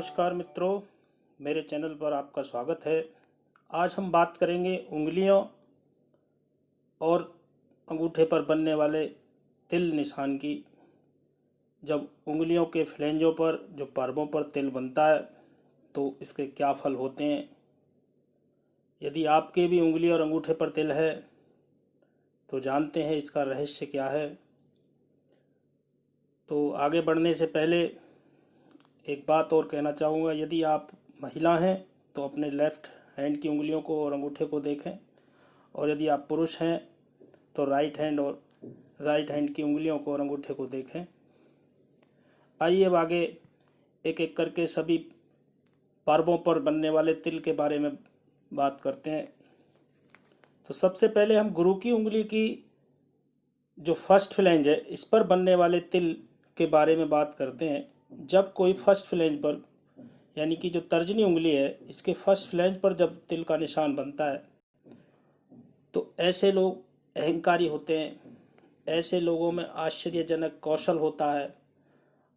नमस्कार मित्रों, मेरे चैनल पर आपका स्वागत है। आज हम बात करेंगे उंगलियों और अंगूठे पर बनने वाले तिल निशान की। जब उंगलियों के फ्लैंजों पर जो पर्वों पर तिल बनता है तो इसके क्या फल होते हैं। यदि आपके भी उंगली और अंगूठे पर तिल है तो जानते हैं इसका रहस्य क्या है। तो आगे बढ़ने से पहले एक बात और कहना चाहूँगा, यदि आप महिला हैं तो अपने लेफ़्ट हैंड की उंगलियों को और अंगूठे को देखें, और यदि आप पुरुष हैं तो राइट हैंड की उंगलियों को और अंगूठे को देखें। आइए अब आगे एक एक करके सभी पर्वों पर बनने वाले तिल के बारे में बात करते हैं। तो सबसे पहले हम गुरु की उंगली की जो फर्स्ट फ्लैंज है इस पर बनने वाले तिल के बारे में बात करते हैं। जब कोई फर्स्ट फ्लैंज पर यानी कि जो तर्जनी उंगली है इसके फर्स्ट फ्लैंज पर जब तिल का निशान बनता है तो ऐसे लोग अहंकारी होते हैं। ऐसे लोगों में आश्चर्यजनक कौशल होता है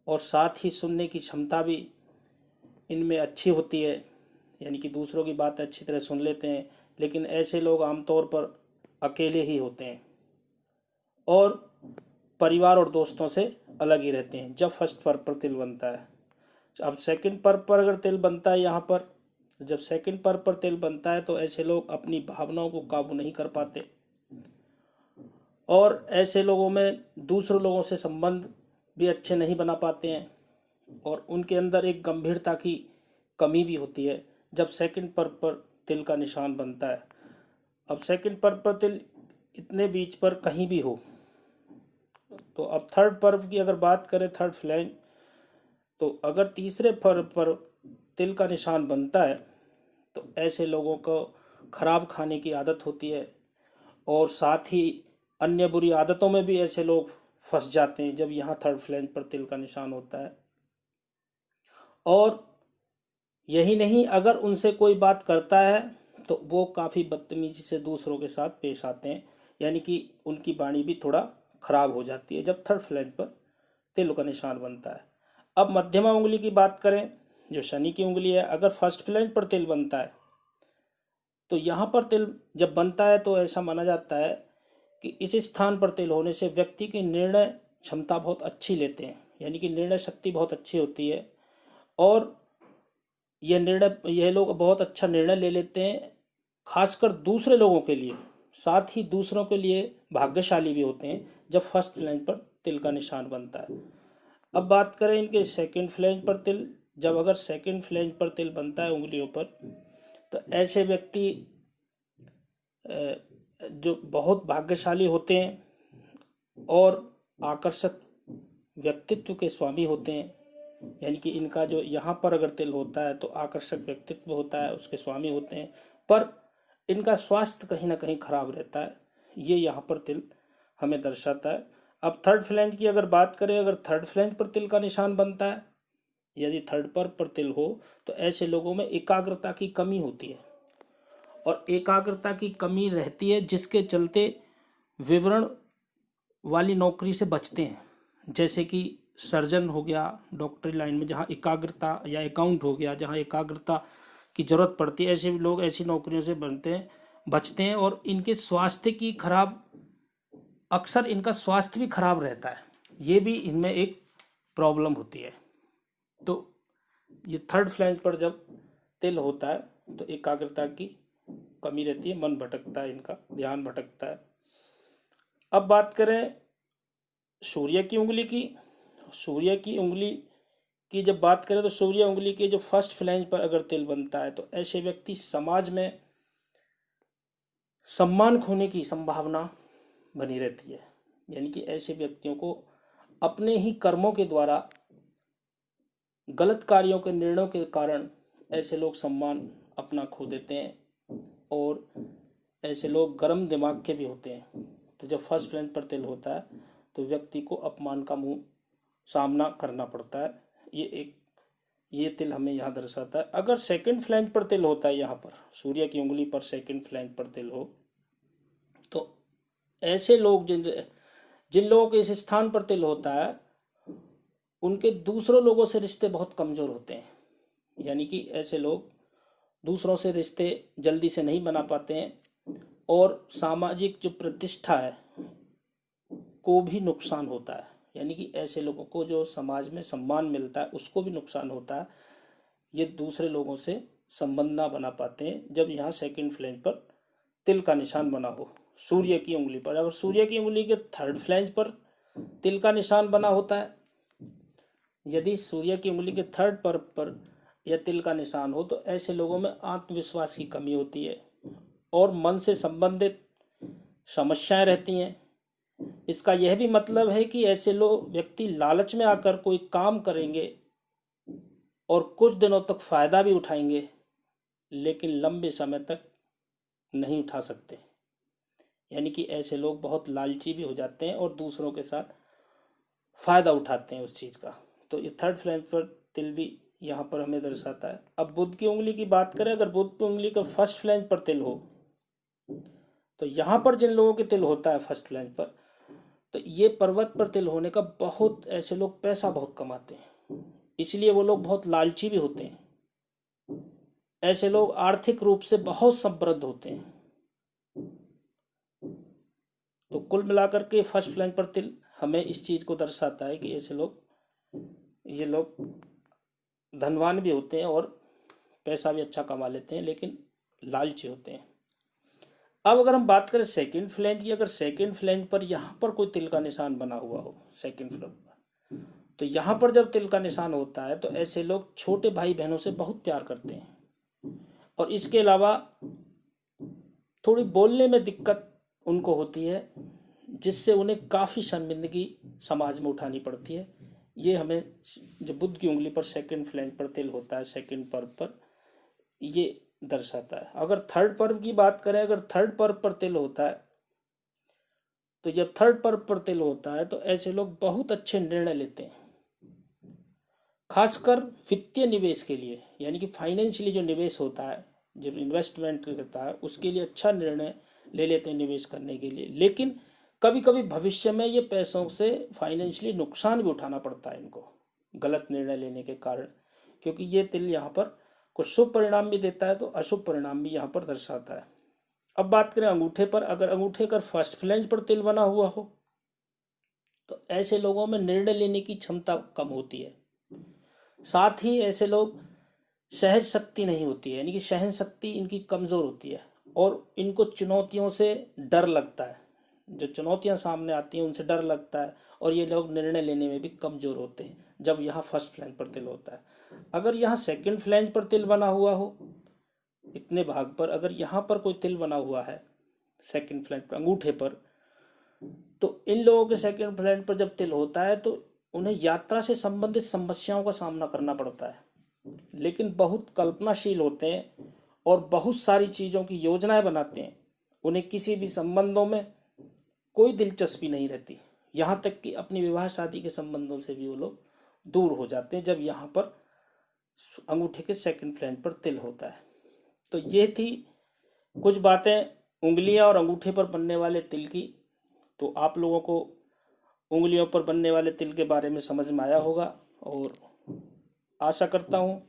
और साथ ही सुनने की क्षमता भी इनमें अच्छी होती है, यानी कि दूसरों की बात अच्छी तरह सुन लेते हैं। लेकिन ऐसे लोग आमतौर पर अकेले ही होते हैं और परिवार और दोस्तों से अलग ही रहते हैं जब फर्स्ट पर्व पर तिल बनता है। अब सेकंड पर्व पर अगर तिल बनता है, यहाँ पर जब सेकंड पर्व पर तिल बनता है तो ऐसे लोग अपनी भावनाओं को काबू नहीं कर पाते और ऐसे लोगों में दूसरे लोगों से संबंध भी अच्छे नहीं बना पाते हैं और उनके अंदर एक गंभीरता की कमी भी होती है जब सेकंड पर्व पर तिल का निशान बनता है। अब सेकंड पर्व पर तिल इतने बीच पर कहीं भी हो। तो अब थर्ड पर्व की अगर बात करें, थर्ड फ्लैंज, तो अगर तीसरे पर्व पर तिल का निशान बनता है तो ऐसे लोगों को खराब खाने की आदत होती है और साथ ही अन्य बुरी आदतों में भी ऐसे लोग फंस जाते हैं जब यहाँ थर्ड फ्लैंज पर तिल का निशान होता है। और यही नहीं, अगर उनसे कोई बात करता है तो वो काफ़ी बदतमीजी से दूसरों के साथ पेश आते हैं, यानी कि उनकी वाणी भी थोड़ा खराब हो जाती है जब थर्ड फ्लैंज पर तिल का निशान बनता है। अब मध्यमा उंगली की बात करें, जो शनि की उंगली है, अगर फर्स्ट फ्लैंज पर तिल बनता है तो यहाँ पर तिल जब बनता है तो ऐसा माना जाता है कि इस स्थान पर तिल होने से व्यक्ति की निर्णय क्षमता बहुत अच्छी लेते हैं, यानी कि निर्णय शक्ति बहुत अच्छी होती है और यह लोग बहुत अच्छा निर्णय ले लेते हैं, खासकर दूसरे लोगों के लिए। साथ ही दूसरों के लिए भाग्यशाली भी होते हैं जब फर्स्ट फ्लैंज पर तिल का निशान बनता है। अब बात करें इनके सेकंड फ्लैंज पर तिल, जब अगर सेकंड फ्लैंज पर तिल बनता है उंगलियों पर तो ऐसे व्यक्ति जो बहुत भाग्यशाली होते हैं और आकर्षक व्यक्तित्व के स्वामी होते हैं, यानी कि इनका जो यहाँ पर अगर तिल होता है तो आकर्षक व्यक्तित्व होता है, उसके स्वामी होते हैं, पर इनका स्वास्थ्य कहीं ना कहीं खराब रहता है। ये यहाँ पर तिल हमें दर्शाता है। अब थर्ड फ्लैंज की अगर बात करें, अगर थर्ड फ्लैंज पर तिल का निशान बनता है, यदि थर्ड पर तिल हो तो ऐसे लोगों में एकाग्रता की कमी होती है और एकाग्रता की कमी रहती है जिसके चलते विवरण वाली नौकरी से बचते हैं, जैसे कि सर्जन हो गया, डॉक्टरी लाइन में जहाँ एकाग्रता, या अकाउंट हो गया जहाँ एकाग्रता की ज़रूरत पड़ती है, ऐसे भी लोग ऐसी नौकरियों से बचते हैं और इनके स्वास्थ्य की खराब, अक्सर इनका स्वास्थ्य भी खराब रहता है, ये भी इनमें एक प्रॉब्लम होती है। तो ये थर्ड फ्लैंज पर जब तिल होता है तो एकाग्रता की कमी रहती है, मन भटकता है, इनका ध्यान भटकता है। अब बात करें सूर्य की उंगली की। सूर्य की उंगली की जब बात करें तो सूर्य उंगली के जो फर्स्ट फ्लैंज पर अगर तिल बनता है तो ऐसे व्यक्ति समाज में सम्मान खोने की संभावना बनी रहती है, यानी कि ऐसे व्यक्तियों को अपने ही कर्मों के द्वारा, गलत कार्यों के निर्णयों के कारण ऐसे लोग सम्मान अपना खो देते हैं और ऐसे लोग गर्म दिमाग के भी होते हैं। तो जब फर्स्ट फ्लैंज पर तिल होता है तो व्यक्ति को अपमान का मुंह सामना करना पड़ता है। ये तिल हमें यहाँ दर्शाता है। अगर सेकंड फ्लैंज पर तिल होता है, यहाँ पर सूर्य की उंगली पर सेकंड फ्लैंज पर तिल हो तो ऐसे लोग जिन लोगों के इस स्थान पर तिल होता है उनके दूसरों लोगों से रिश्ते बहुत कमज़ोर होते हैं, यानी कि ऐसे लोग दूसरों से रिश्ते जल्दी से नहीं बना पाते हैं और सामाजिक जो प्रतिष्ठा है को भी नुकसान होता है। यानी कि ऐसे लोगों को जो समाज में सम्मान मिलता है उसको भी नुकसान होता है। ये दूसरे लोगों से संबंध ना बना पाते हैं जब यहाँ सेकंड फ्लैंज पर तिल का निशान बना हो। सूर्य की उंगली पर, अगर सूर्य की उंगली के थर्ड फ्लैंज पर तिल का निशान बना होता है, यदि सूर्य की उंगली के थर्ड पर यह तिल का निशान हो तो ऐसे लोगों में आत्मविश्वास की कमी होती है और मन से संबंधित समस्याएं रहती हैं। इसका यह भी मतलब है कि ऐसे लोग व्यक्ति लालच में आकर कोई काम करेंगे और कुछ दिनों तक फायदा भी उठाएंगे, लेकिन लंबे समय तक नहीं उठा सकते। यानी कि ऐसे लोग बहुत लालची भी हो जाते हैं और दूसरों के साथ फायदा उठाते हैं उस चीज़ का। तो ये थर्ड फ्लैंज पर तिल भी यहाँ पर हमें दर्शाता है। अब बुध की उंगली की बात करें, अगर बुध की उंगली का फर्स्ट फ्लैंज पर तिल हो तो यहाँ पर जिन लोगों के तिल होता है फर्स्ट फ्लैंज पर, तो ये पर्वत पर तिल होने का बहुत ऐसे लोग पैसा बहुत कमाते हैं, इसलिए वो लोग बहुत लालची भी होते हैं। ऐसे लोग आर्थिक रूप से बहुत समृद्ध होते हैं। तो कुल मिलाकर के फर्स्ट फ्लैंज पर तिल हमें इस चीज को दर्शाता है कि ऐसे लोग, ये लोग धनवान भी होते हैं और पैसा भी अच्छा कमा लेते हैं, लेकिन लालची होते हैं। अब अगर हम बात करें सेकंड फ्लैंज की, अगर सेकंड फ्लैंज पर यहाँ पर कोई तिल का निशान बना हुआ हो सेकंड फ्लैंज पर, तो यहाँ पर जब तिल का निशान होता है तो ऐसे लोग छोटे भाई बहनों से बहुत प्यार करते हैं और इसके अलावा थोड़ी बोलने में दिक्कत उनको होती है, जिससे उन्हें काफ़ी शर्मिंदगी समाज में उठानी पड़ती है। ये हमें जो बुध की उंगली पर सेकंड फ्लैंज पर तिल होता है सेकंड पर्व पर, ये दर्शाता है। अगर थर्ड पर्व की बात करें, अगर थर्ड पर्व पर तिल होता है तो जब थर्ड पर्व पर तिल होता है तो ऐसे लोग बहुत अच्छे निर्णय लेते हैं, खासकर वित्तीय निवेश के लिए। यानी कि फाइनेंशियली जो निवेश होता है, जो इन्वेस्टमेंट करता है, उसके लिए अच्छा निर्णय ले लेते हैं निवेश करने के लिए। लेकिन कभी कभी भविष्य में ये पैसों से फाइनेंशियली नुकसान भी उठाना पड़ता है इनको गलत निर्णय लेने के कारण, क्योंकि ये तिल यहाँ पर कुछ शुभ परिणाम भी देता है तो अशुभ परिणाम भी यहाँ पर दर्शाता है। अब बात करें अंगूठे पर, अगर अंगूठे का फर्स्ट फ्लैंज पर तिल बना हुआ हो तो ऐसे लोगों में निर्णय लेने की क्षमता कम होती है। साथ ही ऐसे लोग सहज शक्ति नहीं होती है, यानी कि सहन शक्ति इनकी कमज़ोर होती है और इनको चुनौतियों से डर लगता है। जो चुनौतियां सामने आती हैं उनसे डर लगता है और ये लोग निर्णय लेने में भी कमज़ोर होते हैं जब यहाँ फर्स्ट फ्लैंज पर तिल होता है। अगर यहाँ सेकंड फ्लैंज पर तिल बना हुआ हो इतने भाग पर, अगर यहाँ पर कोई तिल बना हुआ है सेकंड फ्लैंज पर अंगूठे पर, तो इन लोगों के सेकंड फ्लैंज पर जब तिल होता है तो उन्हें यात्रा से संबंधित समस्याओं का सामना करना पड़ता है, लेकिन बहुत कल्पनाशील होते हैं और बहुत सारी चीज़ों की योजनाएं बनाते हैं। उन्हें किसी भी संबंधों में कोई दिलचस्पी नहीं रहती, यहाँ तक कि अपनी विवाह शादी के संबंधों से भी वो लोग दूर हो जाते हैं जब यहाँ पर अंगूठे के सेकंड फ्लैंज पर तिल होता है। तो ये थी कुछ बातें उंगलियां और अंगूठे पर बनने वाले तिल की। तो आप लोगों को उंगलियों पर बनने वाले तिल के बारे में समझ में आया होगा और आशा करता हूँ